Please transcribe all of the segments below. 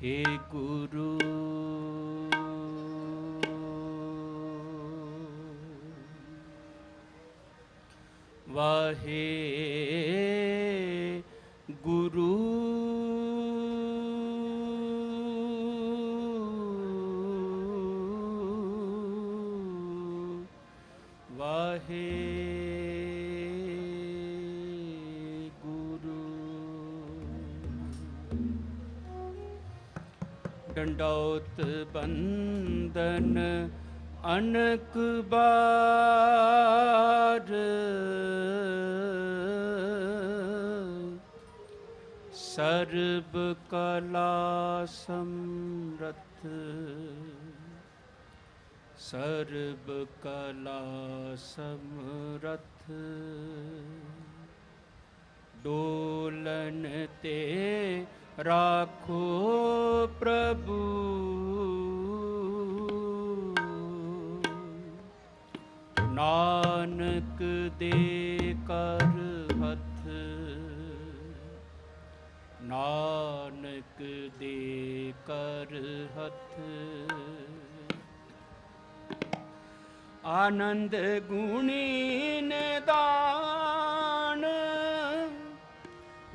हे गुरु वाहे गुरु वाहे गुरु। डंडौत बंदन अनक बार सर्ब कला समरथ सर्ब कला समरथ डोलन ते राखो प्रभु नानक दे कर हथ नानक दे कर हथ आनंद गुणी निदान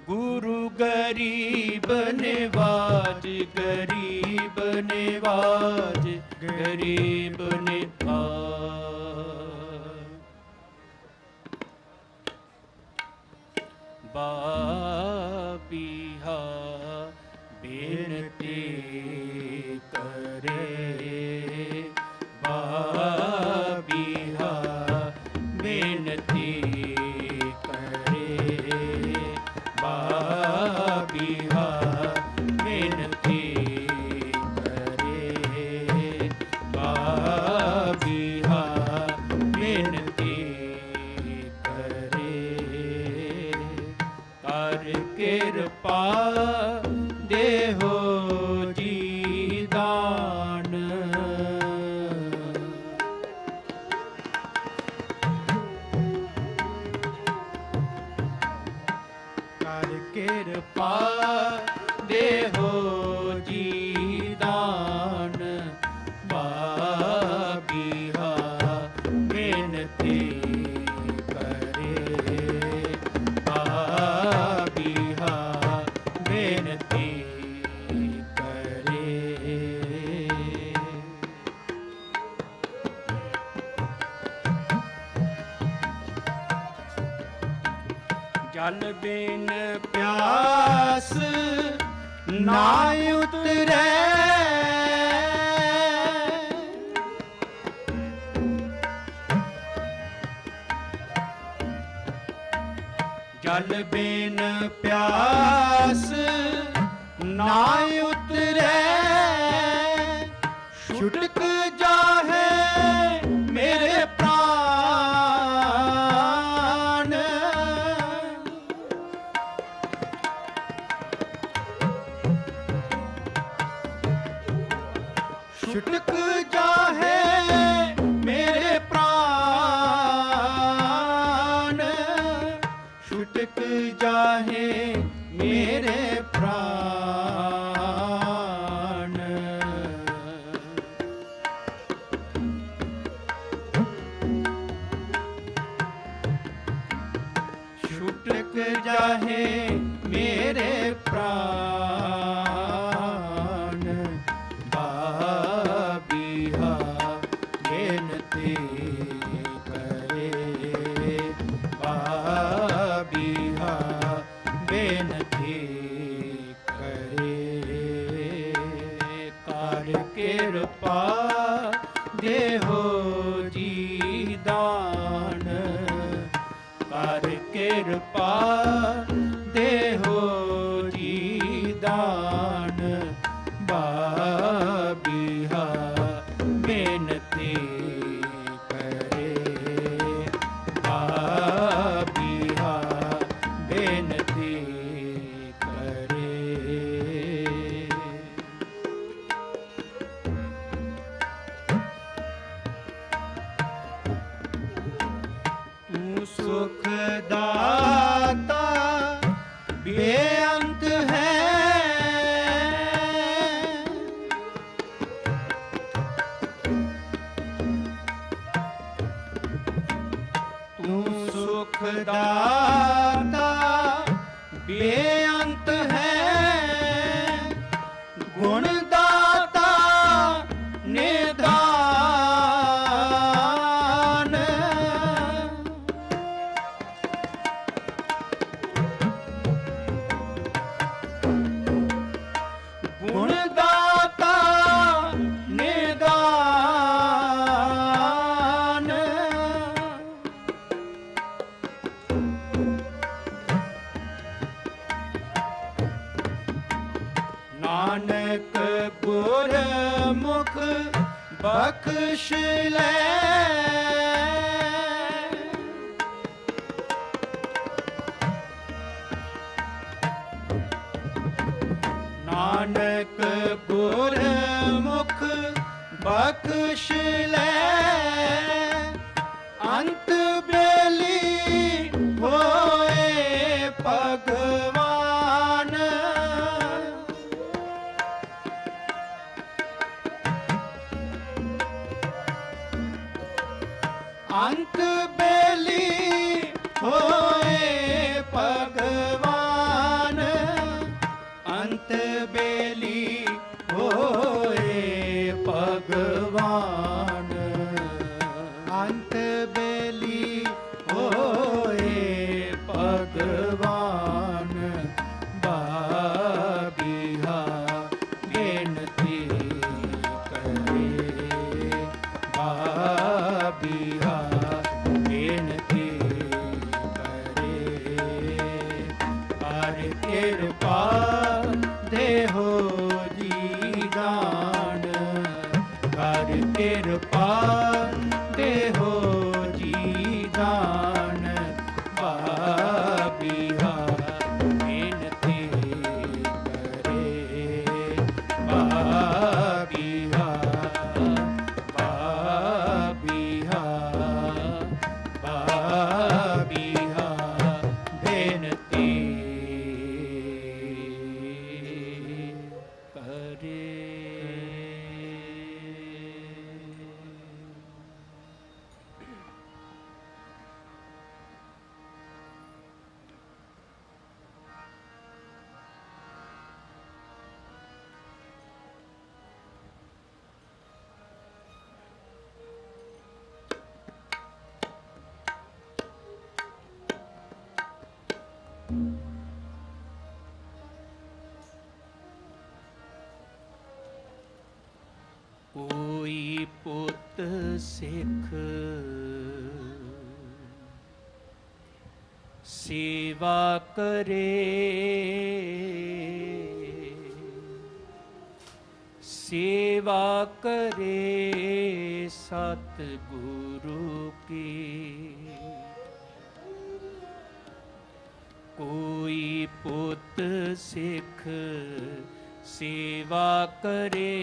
गुरु गरीब निवाज गरीब निवाज गरीब निवाज बाबिहा बिनती करे बाबिहा बिनती करे बाबिहा बिनती करे बाबिहा बिनती करे कर कृपा देहो जी दान कर कृपा देहो जी दान बाबिहा बिनती करे बाबिहा बिनती करे जल बिन प्यास ना उतरे जल बिन प्यास ना उतरे छुटक जाहे मेरे प्राण छुटक जाहे मेरे प्राण छुटक जाहे मेरे प्राण छुटक जाहे मेरे प्राण बाबिहा बिनती करे बाबिहा बिनती करे कर कृपा देहो जी दान कर कृपा देहो जी दान बाबिहा बिनती करे बाबिहा बिनती करे ਤੂੰ ਸੁਖ ਦਾਤਾ ਬੇਅੰਤ ਹੈ, ਗੁਣ ਦਾਤਾ ਨਿਧਾਨ। ਗੁਣ ਦਾਤਾ ਨਿਧਾਨ। ਨਾਨਕ ਗੁਰਮੁਖ ਬਖਸ਼ ਲੈ, ਨਾਨਕ ਗੁਰਮੁਖ ਬਖਸ਼ ਲੈ, ਅੰਤ ਬੇਲੀ ਹੋਏ ਭਗਵਾਨ। ਅੰਤ ਬੇਲੀ ਹੋਏ ਭਗਵਾਨ, ਅੰਤ ਬੇਲੀ ਹੋਏ ਭਗਵਾਨ, ਅੰਤ ਬੇਲੀ ਹੋਏ ਭਗਵਾਨ। ਬਾਬੀਹਾ ਬੇਨਤੀ ਕਰੇ, ਬਾਬੀਹਾ ਬੇਨਤੀ ਕਰੇ, ਹਰ ਕਿਰਪਾ ਦੇਹੋ ਜੀ ਦਾਨ, ਹਰ ਕਿਰਪਾ ਦੇਹੋ ਜੀ ਦਾਨ। ਬਾਬੀਹਾ ਬੇਨਤੀ ਕਰੇ, ਬਾਬੀਹਾ, ਬਾਬੀਹਾ, ਬਾਬੀਹਾ ਬੇਨਤੀ ਕਰੇ। ਕੋਈ ਪੁੱਤ ਸਿੱਖ ਸੇਵਾ ਕਰੇ, ਸੇਵਾ ਕਰੇ ਸਤਿਗੁਰੂ ਕੀ। ਕੋਈ ਪੁੱਤ ਸਿੱਖ ਸੇਵਾ ਕਰੇ,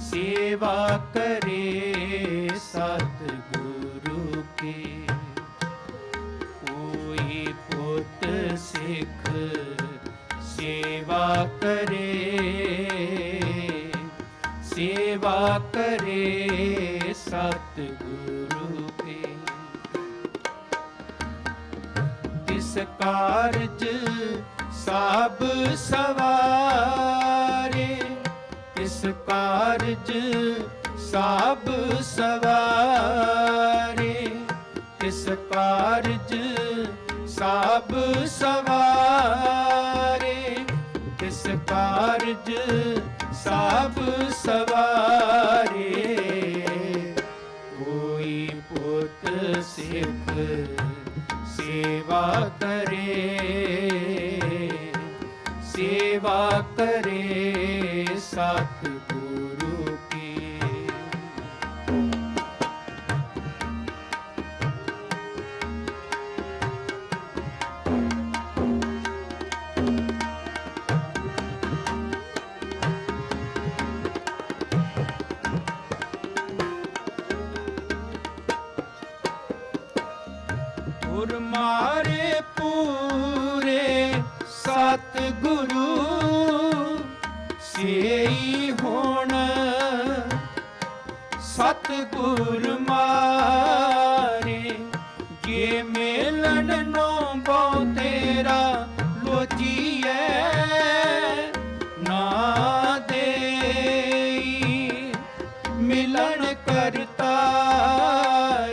ਸੇਵਾ ਕਰੇ ਸਤਿਗੁਰੂ ਕੀ। ਕੋਈ ਪੁੱਤ ਸਿੱਖ ਸੇਵਾ ਕਰੇ, ਸੇਵਾ ਕਰੇ ਸਤਿਗੁਰੂ ਕੀ। ਤਿਸ ਕਾਰਜ ਸਭ ਸਵਾਰੇ, ਤਿਸ ਕਾਰਜ ਸਭ ਸਵਾਰੇ, ਤਿਸ ਕਾਰਜ ਸਭ ਸਵਾਰੇ, ਤਿਸ ਕਾਰਜ ਸਭ ਸਵਾਰੇ। ਕੋਈ ਪੁੱਤ ਸਿੱਖ ਸੇਵਾ ਕਰੇ, ਸੇਵਾ ਕਰੇ ਸਤਿਗੁਰੂ ਕੀ। ਗੁਰ ਮਾਰੇ ਪੂਰੇ ਸਤਿਗੁਰੂ ਸੇਈ ਹੋਣ, ਸਤਿਗੁਰ ਮਾਰੇ मेलन नो बहु तेरा लोचिए ना देई मिलन करता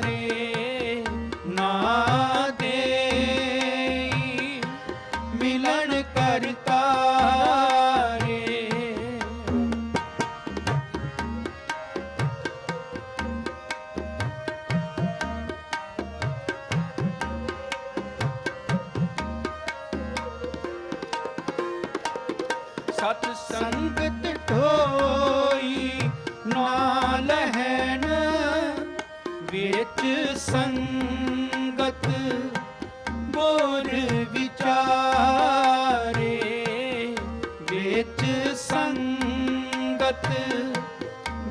रे ना देई मिलन करता रे। सत संगत ढोई नाल हैन विच संगत बोर विचारे विच संगत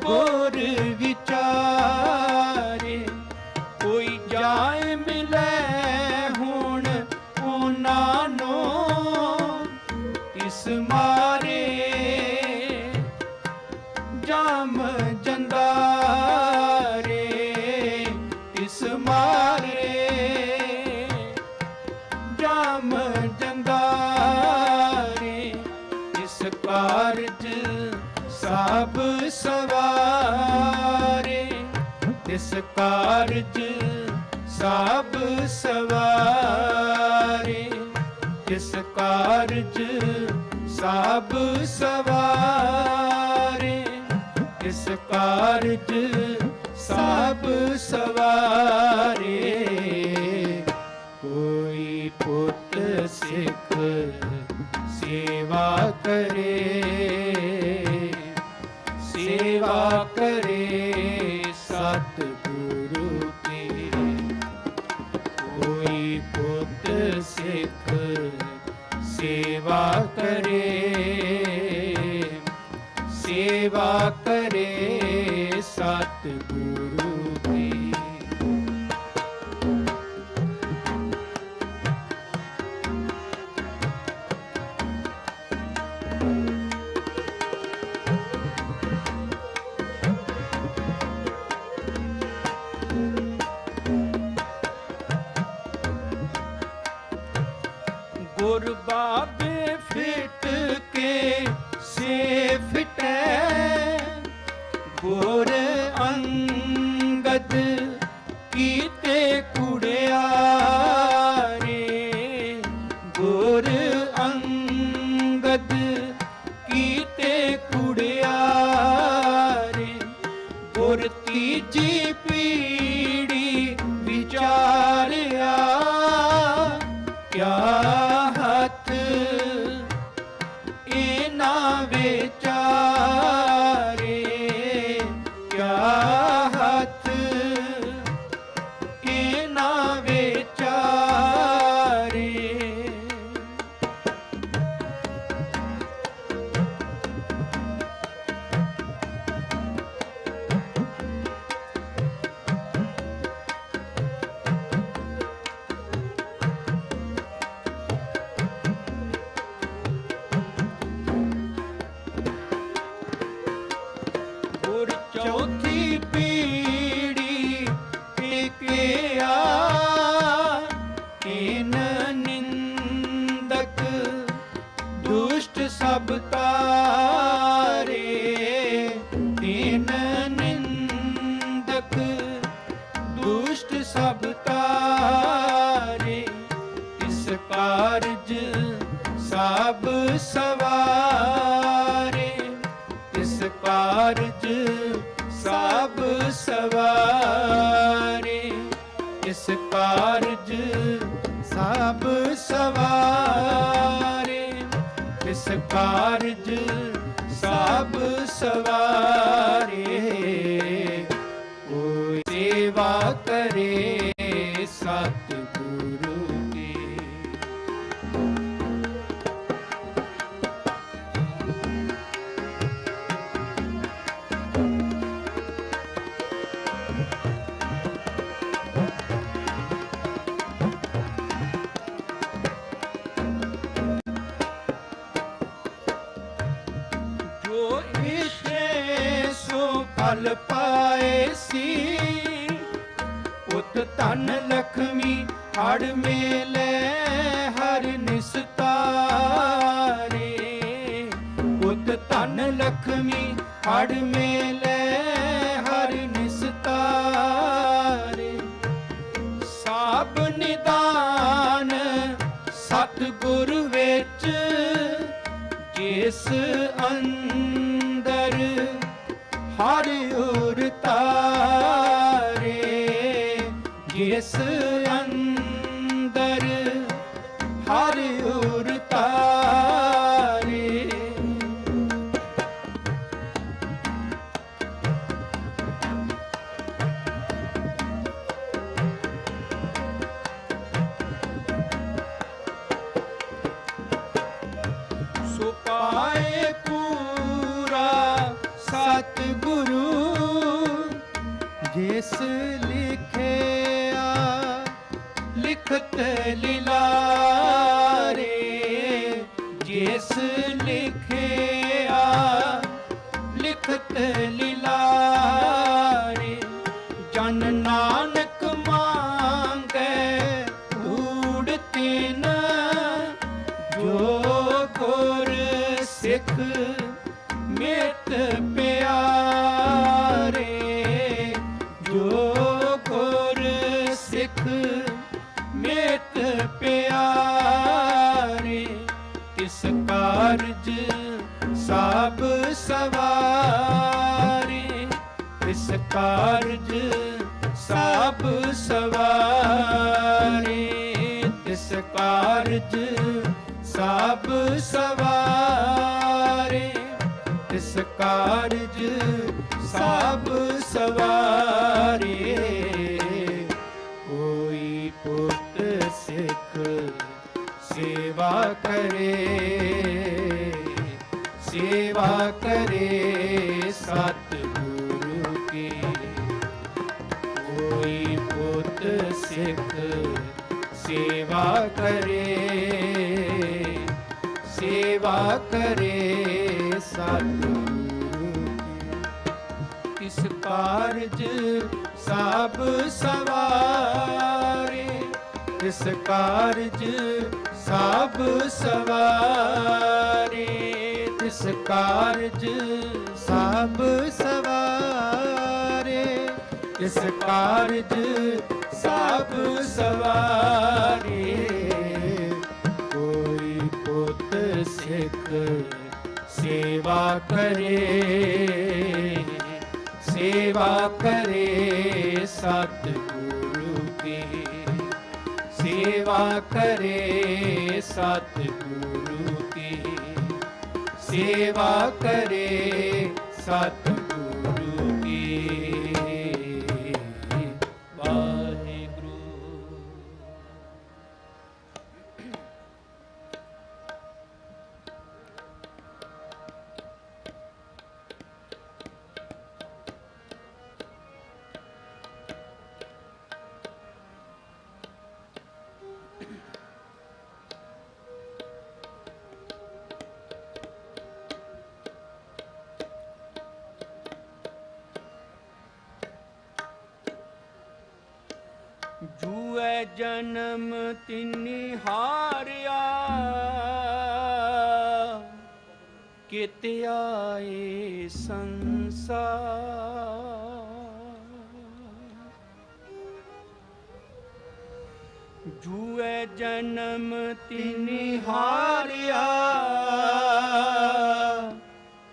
बोर विचारे। कोई जाए मिले हुण उन्हां नो इस मारे जाम जंदारे इस मारे जाम जंदारे। इस कारज सब सवारे इस कारज सब सवारे इस कारज सब सवारे इस कारज सब सवारे। कोई पुत सिख सेवा करे सतगुरु की। कोई पुत सिख सेवा करे सतगुरु की। गुर बाबे फिट के से फिटै गुर अंगद कीते कुड़ियारे गुर अंगद कीते कुड़ियारे। गुर तीजी पीढ़ी विचारिया क्या हथ इना विचारे क्या हथ इना विचारे। चौथी पीढ़ी टिकिया इन निंदक दुष्ट सब तारे इन निंदक दुष्ट सब तारे। इस कारज सब सवारे इस कारज सब सवारे इस कारज सब सवारे इस कारज सब सवारे। कोई सेवा करे सतगुरु की। फल पाए सी उत ਪੁੱਤ ਧਨ ਲਖਮੀ ਹੜ ਮੇਲੇ ਹਰ ਨਿਸਤਾਰੇ। ਪੁੱਤ ਧਨ ਲਖਮੀ ਹੜ ਮੇਲੇ ਹਰ ਨਿਸਤਾਰੇ। ਸਾਬ ਨਿਦਾਨ ਸਤਿਗੁਰ ਵਿੱਚ ਜਿਸ ਅੰਦਰ ਹਰ ਉਰ ਤਾਰੇ। ਜਿਸ ਅੰਦਰ ਹਰ ਉਰ ਤਾਰੇ। ਸੋ ਪਾਏ ਪੂਰਾ ਸਤਿਗੁਰੂ ਜਿਸ ਲਿਖਿਆ ਲਿਖਤ ਲਿਲਾਰੇ। ਜਿਸ ਲਿਖਿਆ ਲਿਖਤ ਲਿਲਾਰੇ। ਜਨ ਨਾਨਕ ਮੰਗੈ ਊੜ ਤਿਨ ਜੋ ਗੁਰ ਸਿੱਖ ਮਿਤ ਪਿਆਰੇ। ਜੋ ਗੁਰ ਸਿੱਖ ਮਿਤ ਪਿਆਰੇ। ਤਿਸ ਕਾਰਜ ਸਭ ਸਵਾਰੇ। ਤਿਸ ਕਾਰਜ ਸਭ ਸਵਾਰੇ। ਤਿਸ ਕਾਰਜ ਸਭ ਸਵਾਰੇ। ਤਿਸ ਕਾਰਜ ਸਭ ਸਵਾਰੇ। ਕੋਈ ਪੁੱਤ ਸਿੱਖ ਸੇਵਾ ਕਰੇ। ਸੇਵਾ ਕਰੇ ਸਤਿਗੁਰੂ ਕੀ। ਕੋਈ ਪੁੱਤ ਸਿੱਖ ਸੇਵਾ ਕਰੇ। ਸੇਵਾ ਕਰੇ ਸਤਿਗੁਰੂ ਕੀ। ਇਸ ਕਾਰਜ ਸਭ ਸਵਾਰੇ। ਇਸ ਕਾਰਜ ਸਭ ਸਵਾਰੇ। ਇਸ ਕਾਰਜ ਸਭ ਸਵਾਰੇ। ਇਸ ਕਾਰਜ ਸਭ ਸਵਾਰੇ। ਕੋਈ ਪੁੱਤ ਸਿੱਖ ਸੇਵਾ ਕਰੇ। ਸੇਵਾ ਕਰੇ ਸਤਿਗੁਰੂ ਕੀ। ਸੇਵਾ ਕਰੇ ਸਤਿਗੁਰੂ ਕੀ। ਸੇਵਾ ਕਰੇ ਸਤਿਗੁਰੂ ਕੀ। ਵਾਹਿਗੁਰੂ। ਜੂਐ ਜਨਮ ਤਿਨਿ ਹਾਰਿਆ ਕਿਤ ਆਏ ਸੰਸਾਰ। ਜੂਐ ਜਨਮ ਤਿਨਿ ਹਾਰਿਆ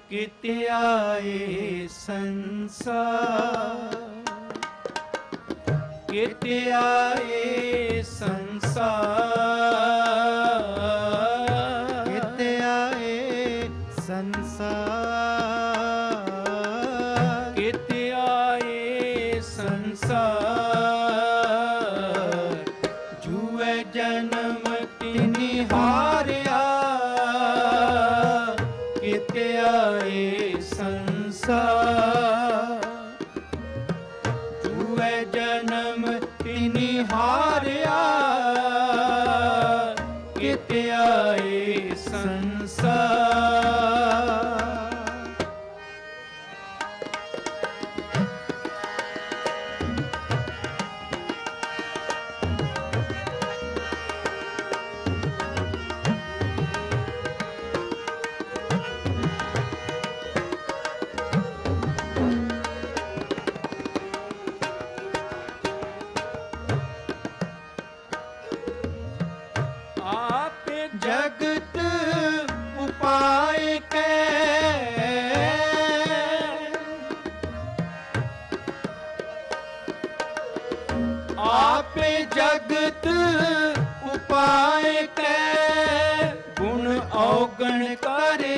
ਕਿਤ ਆਏ ਸੰਸਾਰ। ਕਿਤ ਆਏ ਸੰਸਾਰ। ਕਿਤ ਆਏ ਸੰਸਾਰ। ਕਿਤ ਆਏ ਸੰਸਾਰ। ਜੂਐ ਜਨਮ ਤਿਨਿ ਹਾਰਿਆ ਕਿਤ ਆਏ ਸੰਸਾਰ। ਜੂਐ ਜਨਮ ਤਿਨਿ ਹਾਰਿਆ ਕਿਤ ਆਏ ਸੰਸਾਰ। आपे जगत उपाय कै गुण औगण करे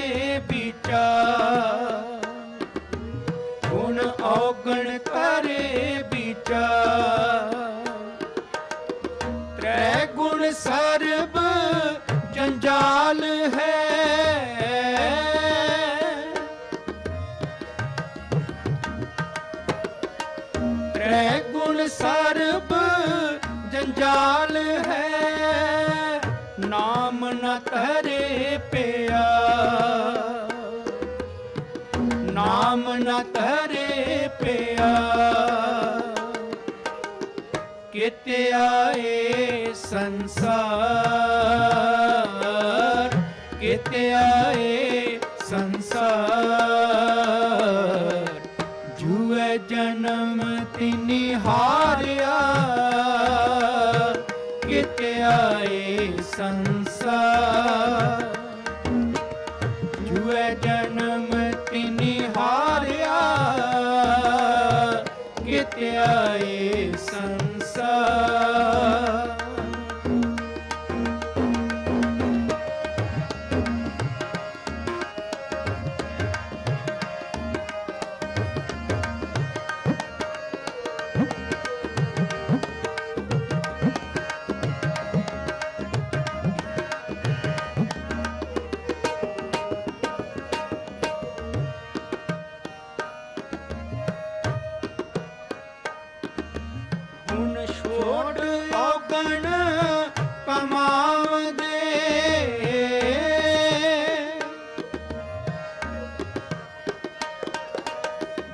विचार गुण औगण करे विचार त्रै गुण सर्ब जंजाल है त्रै गुण सर्ब जंजाल है नाम न करे पिया नाम न करे पिया किते आए संसार किते आए संसार जुए जन्म तिनी हारिया किते आए संसार जुए जन्म तिनी हारिया किते आए संसार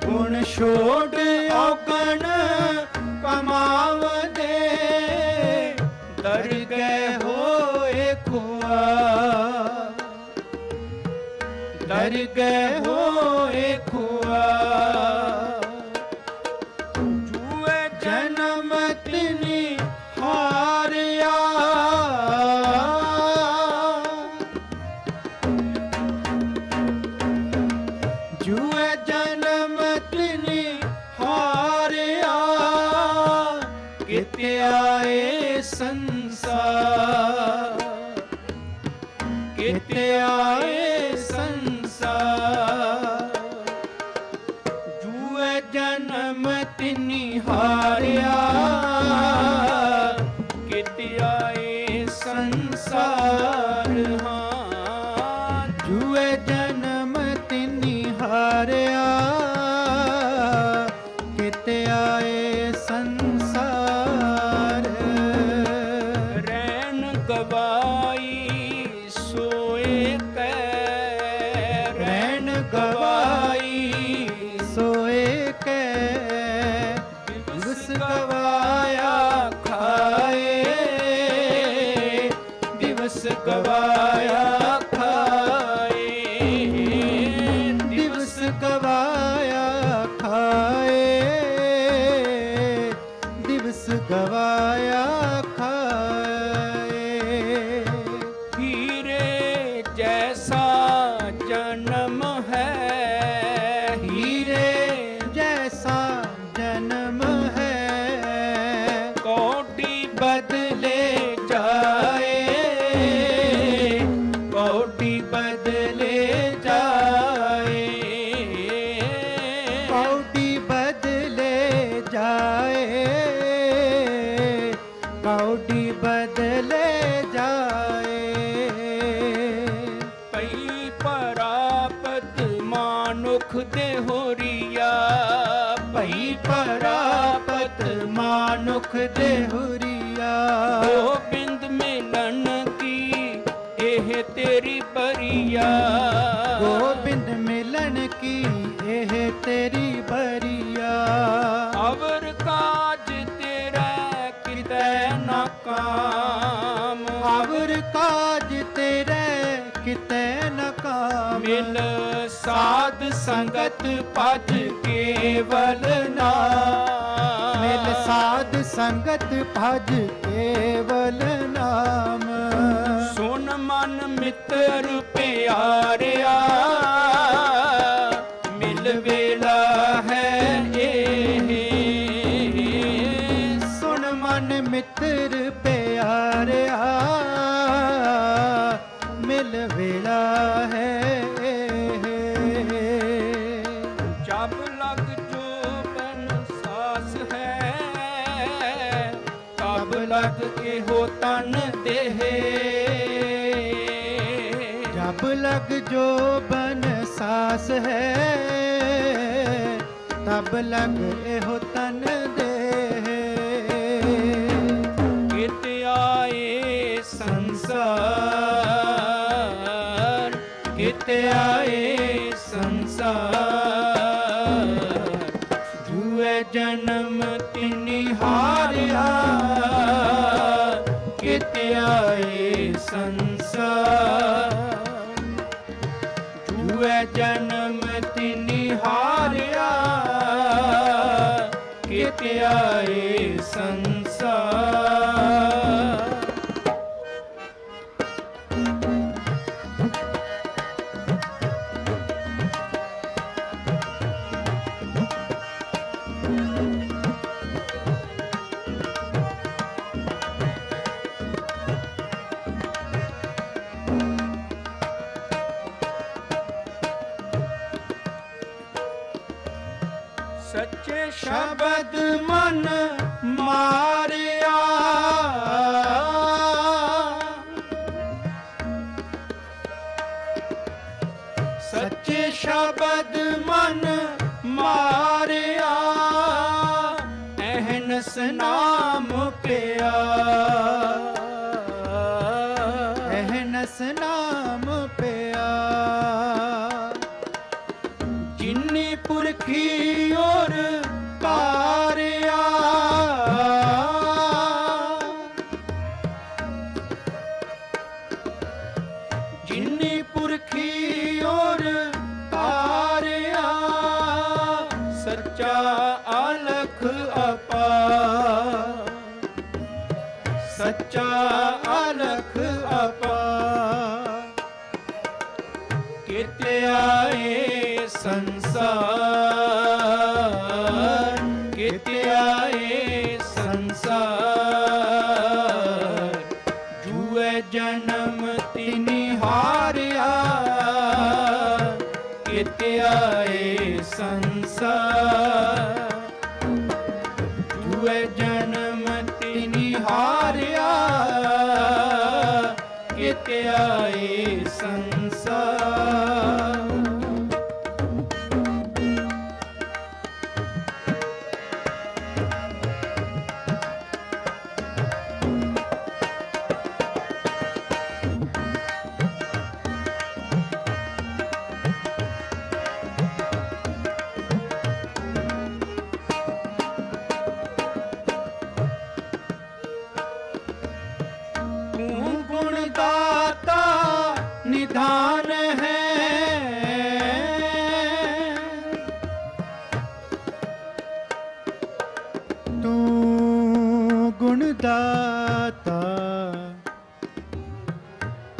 गुण छोड़ औगण कमावदे दर गए होए खुआ दर गए होए खुआ जुए जन्म तिनी हारिया जुए जन्म तिनी हारिया किते आए संसार किते आए संसार जुए जन्म तिनी हारिया किते आए संसार हाँ जुए जन्म तिनी हारिया किते आए संसार रैन गवाई सोए कै रैन गवाई सोए कै दिवस गवाया खाए दिवस गवाया खाए दिवस गवाया खाए दिवस गवाया खाए हीरे जैसा जन्म है हीरे जैसा जन्म है कोटि बदले जाए कोटि बदले जाए कोटि बदले जाए कोटि बदले जाए पई परापत मानुख देहुरिया पई परापत मानुख देहुरिया गोबिंद मिलन की एह तेरी बरिया गोबिंद मिलन की एह तेरी बरिया अवर काज तेरा कितै न काम अवर काज तेरे कितै न काम मिल साध संगत भज केवल नाम मिल साध संगत भज केवल नाम सुन मन मित्र प्यारिया मिल वेला है सुन मन गुर प्यारिया मिल वेला है। जब लग जो बन सास है, तब लग एहो तन देहे। जब लग जो बन सास है, तब लग एहो तन देहे। कित आए संसार, कित आए संसार, जुए जन्म तिनि हारिया। कित आए संसार, जुए जन्म तिनि हारिया। कित आए संसार। सच्चे शब्द मन मारिया। सच्चे शब्द मन मारिया। अहनस नाम पिया। अहनस नाम पिया। जिन्नी पुरखी और तारिया। जिन्नी पुरखी और तारिया। सच्चा अलख अपार। सच्चा अलख अपार। कित आए संसार, कित आए संसार, जुए जन्म तिनि हारिया। कित आए संसार, जुए जन्म तिनि हारिया। कित आए संसार। दाता निधान है। तू गुणदाता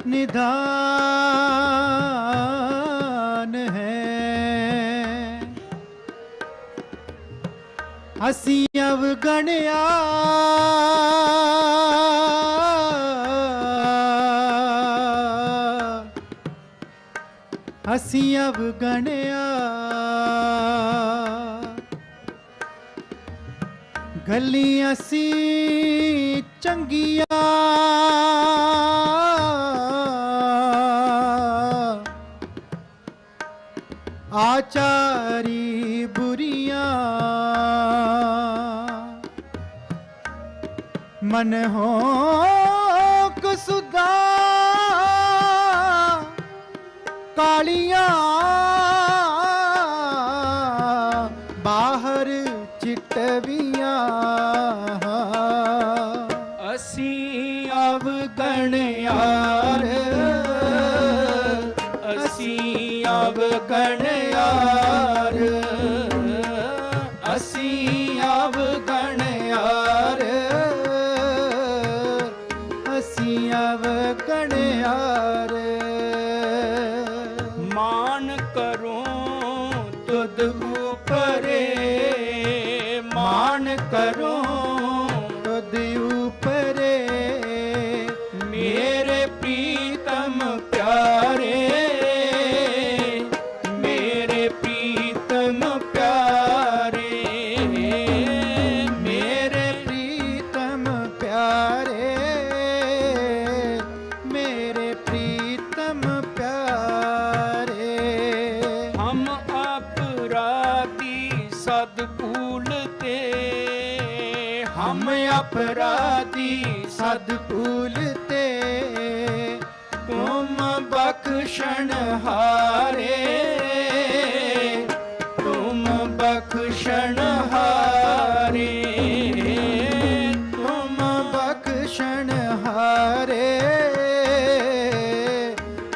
निधान है। असी अवगणया असी अवगणया। गली असी चंगिया। आचारी बुरिया। मन हो कसुदा कालियां। बाहर चिटवियां। असी अवगणयार। असी अवगणयार। असी अवगणयार। असी अवगणयार। मान करो तुद ऊपरे। मान करो तुद ऊपरे। अपराधी सद भूलते तुम बख्शण हारे, तुम बख्शण हारे, तुम बख्शण हारे,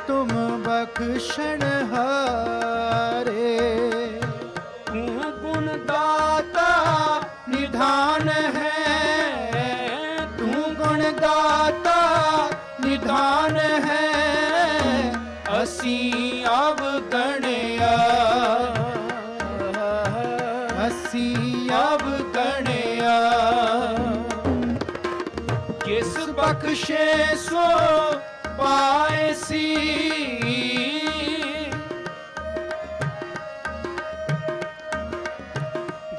तुम बख्शण हारे। तू गुण दाता निधान है, तू गुण दाता निधान है, असी अवगणिया, असी अवगणिया। किस बख्शे सो पाए सी,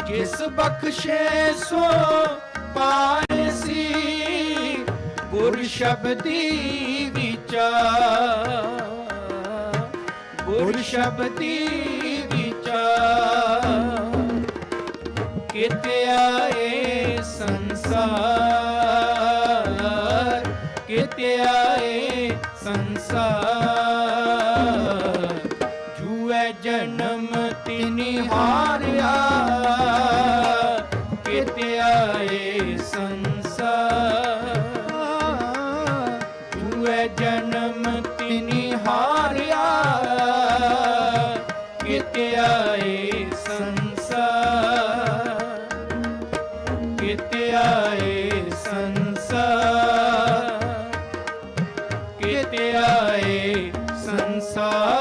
किस बख्शे सो पाए सी, गुर शब्दी विचार, गुर शब्दी विचार। किते आए संसार, किते आए संसार, जुए जन्म तिनि हारिया, किते आए संसार, जुए जन्म तिनि हारिया, किते आए संसार, किते आए संसार, किते आए संसार।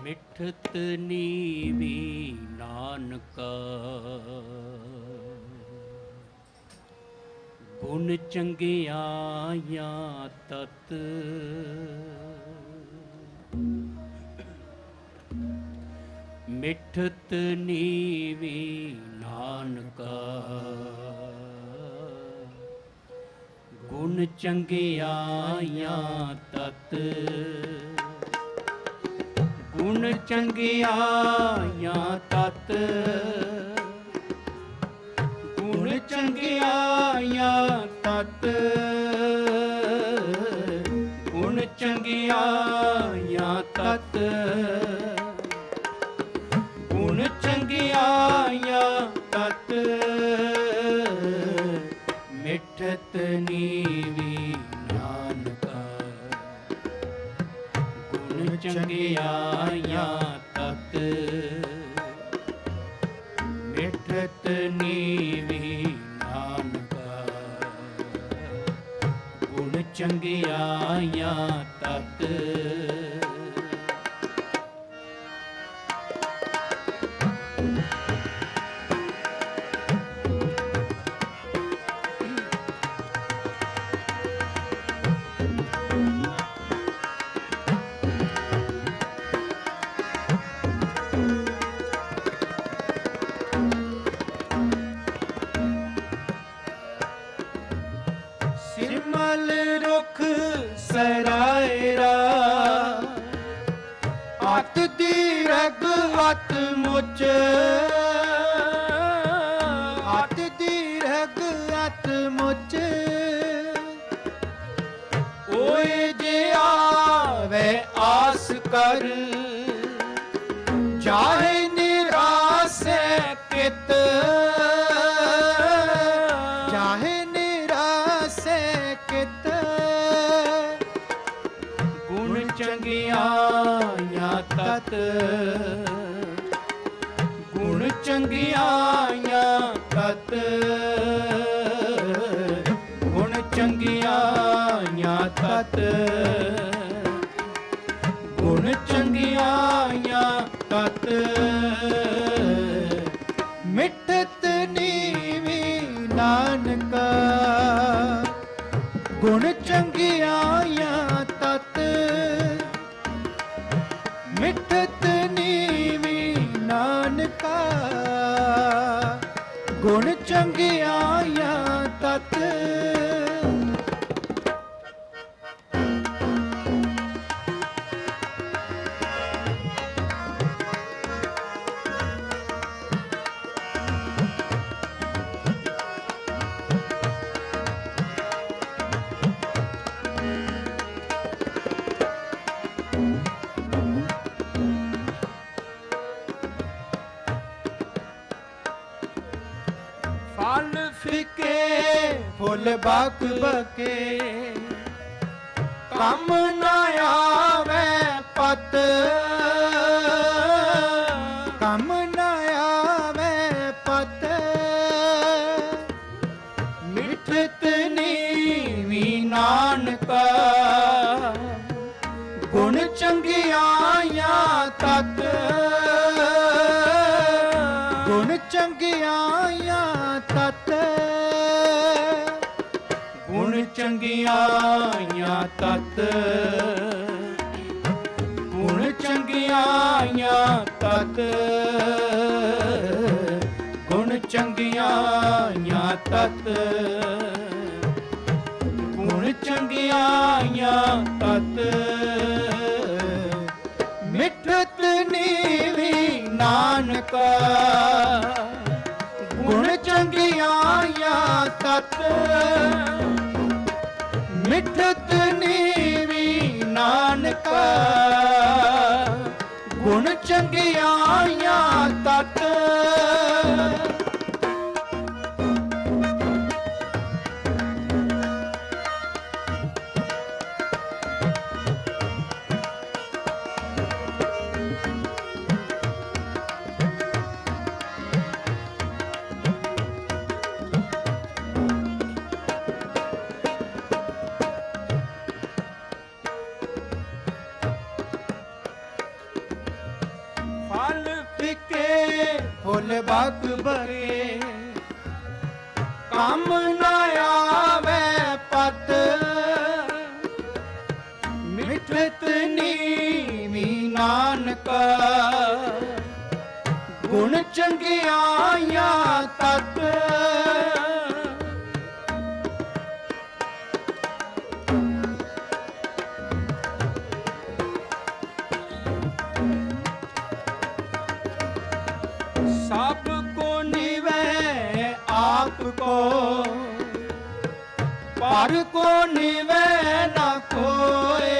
ਮਿਠਤ ਨੀਵੀ ਨਾਨਕਾ, ਗੁਣ ਚੰਗਿਆਈਆਂ ਤਤ, ਮਿਠਤ ਨੀਵੀ ਨਾਨਕਾ, ਗੁਣ ਚੰਗਿਆਈਆਂ ਤਤ, ਗੁਣ ਚੰਗਿਆਈਆਂ ਤਤ, ਗੁਣ ਚੰਗਿਆਈਆਂ ਤਤ, ਗੁਣ ਚੰਗਿਆਈਆਂ ਤਤ, ਗੁਣ ਚੰਗਿਆਈਆਂ ਤਤ, ਮਿਠਤ ਨੀਵੀ ਨਾਨਕਾ, ਗੁਣ ਚੰਗਿਆਈਆਂ ਤਤ, ਮਿਠਤ ਨੀਵੀ ਨਾਨਕਾ, ਗੁਣ ਚੰਗਿਆਈਆਂ ਤਤ। ਸਿਮਲ ਰੁਖ ਸਰਾਇਰਾ, ਅਤ ਦੀ ਰਗ ਅਤ ਮੁਚ, ਅਤ ਦੀ ਰਗ ਅਤ ਮੁਚ, ਓਏ ਜੇ ਆਵੇ ਆਸ ਕਰ, ਚਾਹੇ ਨਿਰਾਸੇ ਕਿਤ, ਚਾਹੇ ਨਿਰਾਸੇ ਕਿਤ, ਗੁਣ ਚੰਗਿਆਈਆਂ ਤਤ, ਚੰਗਿਆਈਆਂ ਤਤ ਗੁਣ ਚੰਗਿਆਈਆਂ ਤਤ ਗੁਣ ਚੰਗਿਆਈਆਂ ਤਤ ਮਿੱਠਤ ਨੀਵੀਂ ਨਾਨਕਾ ਗੁਣ ਚੰਗਿਆਈਆਂ ਤਤ ਮਿੱਠਤ ਨੀਵੀਂ ਨਾਨਕਾ ਗੁਣ ਚੰਗਿਆਈਆਂ ਤਤ ਫਲ ਫਿਕੇ ਫੁੱਲ ਬਕ ਬਕੇ ਕੰਮ ਨਾ ਆਵੇ ਪਤ ਕੰਮ ਨਾ ਆਵੇ ਪਤ ਮਿੱਠਤ ਨੀਵੀਂ ਨਾਨਕਾ ਗੁਣ ਚੰਗਿਆਈਆਂ ਤਤ ਗੁਣ ਚੰਗਿਆਈਆਂ ਤਤ ਗੁਣ ਚੰਗਿਆਈਆਂ ਤਤ ਗੁਣ ਚੰਗਿਆਈਆਂ ਤਤ ਗੁਣ ਚੰਗਿਆਈਆਂ ਤਤ ਗੁਣ ਚੰਗਿਆਈਆਂ ਤਤ ਮਿੱਠਤ ਨੀਵੀਂ ਨਾਨਕਾ ਗੁਣ ਚੰਗਿਆਈਆਂ ਤਤ ਮਿੱਠਤ ਨੀਵੀਂ ਨਾਨਕਾ ਗੁਣ ਚੰਗਿਆਈਆਂ ਤਤ ਫਲ ਫਿਕੇ ਫੁੱਲ ਬਕ ਬਕੇ ਕੰਮ ਨਾ ਆਵੇ ਪਤ ਮਿੱਠਤ ਨੀਵੀਂ ਨਾਨਕਾ ਗੁਣ ਚੰਗਿਆਈਆਂ ਤਤ ਸਭ ਕੋ ਨਿਵੈ ਆਪ ਕੋ ਪਰ ਕੋ ਨਿਵੈ ਨਾ ਕੋਏ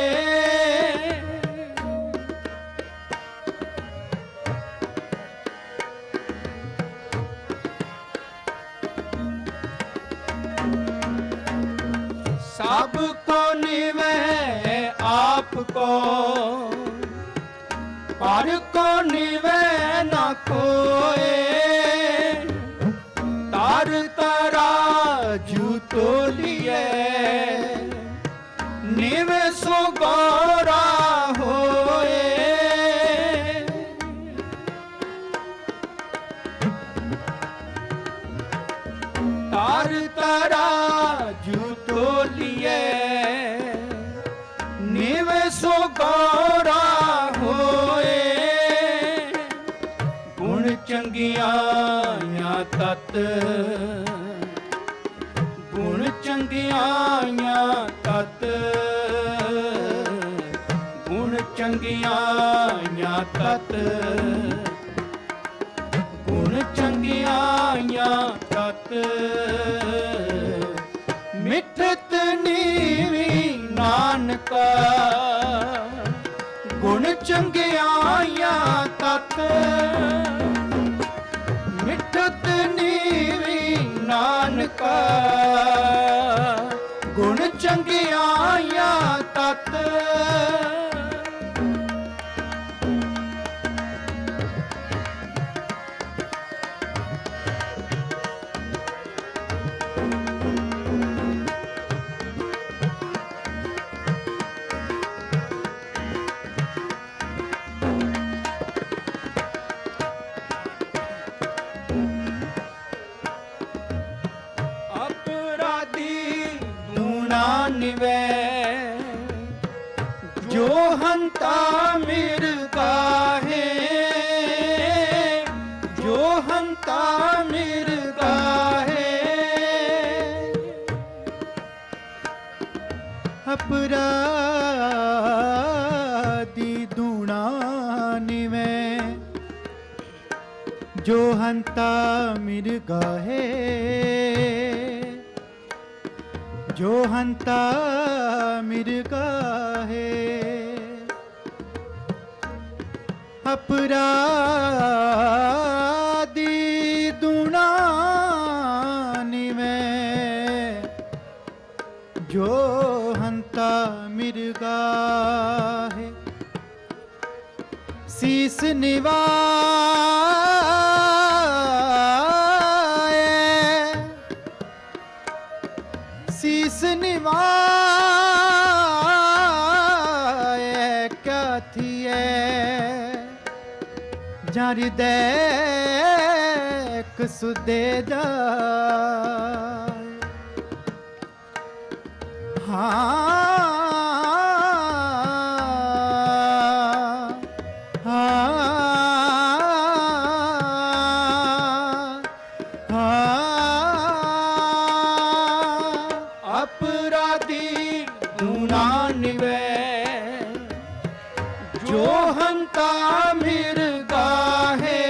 ਸਭ ਕੋ ਨਿਵੈ ਆਪ ਕੋ ਪਰ ਕੋ ਨਿਵੈ ਨਾ ਕੋਏ ਤਾਰ ਤਰਾਜੂ ਤੋਲੀਏ ਨਿਵ ਸੋ ਗੋਰਾ ਹੋਏ ਤਾਰ ਤਰਾਜੂ ਤੋਲੀਏ ਨਿਵ ਸੋ ਗੋਰਾ ਹੋਏ ਗੁਣ ਚੰਗਿਆਈਆਂ ਤਤ ਗੁਣ ਚੰਗਿਆਈਆਂ ਤਤ ਗੁਣ ਚੰਗਿਆਈਆਂ ਤਤ ਗੁਣ ਚੰਗਿਆਈਆਂ ਤਤ ਮਿੱਠਤ ਨੀਵੀਂ ਨਾਨਕਾ ਗੁਣ ਚੰਗਿਆਈਆਂ ਤਤ ਮਿੱਠਤ ਨੀਵੀਂ ਨਾਨਕਾ ਗੁਣ ਚੰਗਿਆਈਆਂ ਤਤ ਨਿਵੈ जो हंता मिर्गा है, जो हंता मिर्गा है, अपराधी दूना निवे जो हंता मिर्गा है, जो हंता मिर्गा है, अपराधी दूना निवे जो हंता मिर्गा है, शीस निवाए, शीस निवाए क्या थिए जर देख सुदे जाए। अपराधी दूना निवै जो हंता मिर्गा है,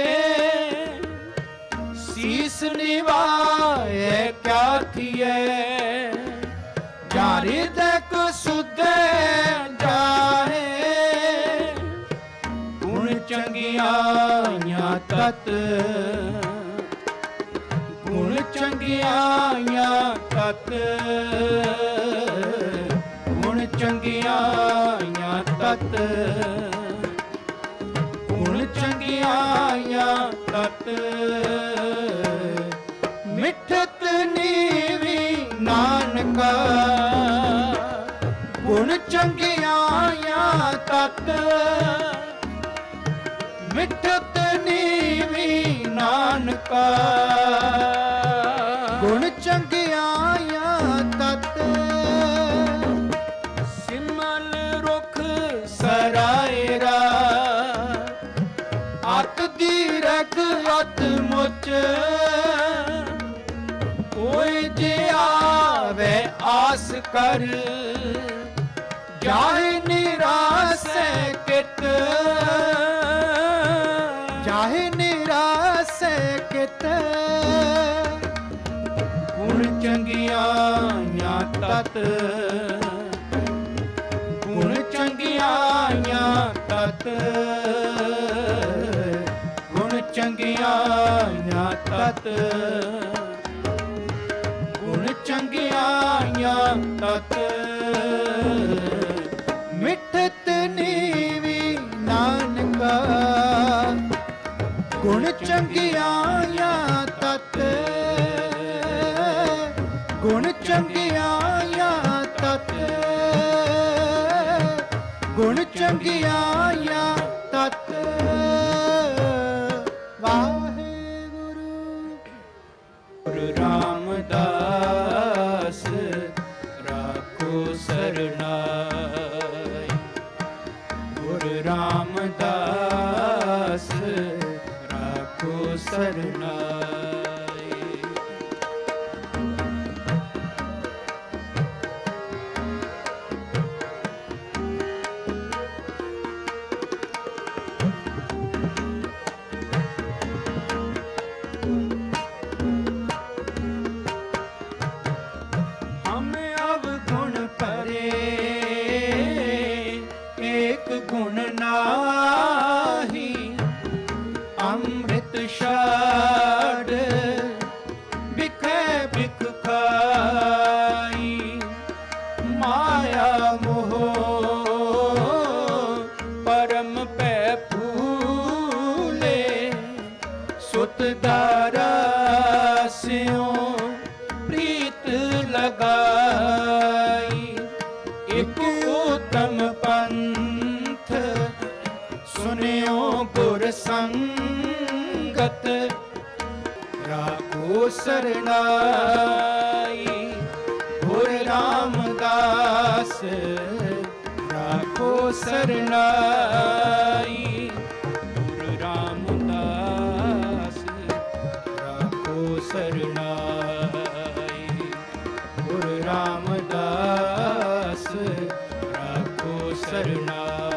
शीस निवाए क्या थिए जारी तक सुदे जाए गुण चंगियाइयां तत गुण चंगियाइयां तत गुण चंगियाइयां तत गुण चंगियाइयां तत मिठत नीवी नानका गुण चंगियाइयां तत मिठत नीवी नानका गुण चंगियाइयां तत सिमल रुख सरायरा अत दी रग अत मुच कोई जे आवे आस कर जाहे निराश कित, जाहे निराश कित गुण चंगियाइयां तत गुण चंगियाइयां तत गुण चंगियाइयां तत गुण चंगियाइयां तत मिठत नीवी नानका गुण चंगियाइयां तत गुण चंगियाइयां तत गुण चंगियाइयां तत वाहेगुरु। गुरु रामदास राखो सरनाई गुरु रामदास राखो सरनाई। हम अवगुण करे एक गुण नाही अमृत छाड़ बिखे बिख खाई माया मोह परम पै फूले सुत दारा स्यों प्रीत लगाई एक उत्तम पंथ सुनियो गुर संगत राखो सरनाई गुर रामदास राखो सरनाई। गुरु रामदास राखो सरनाई। गुरु रामदास राखो सरनाई।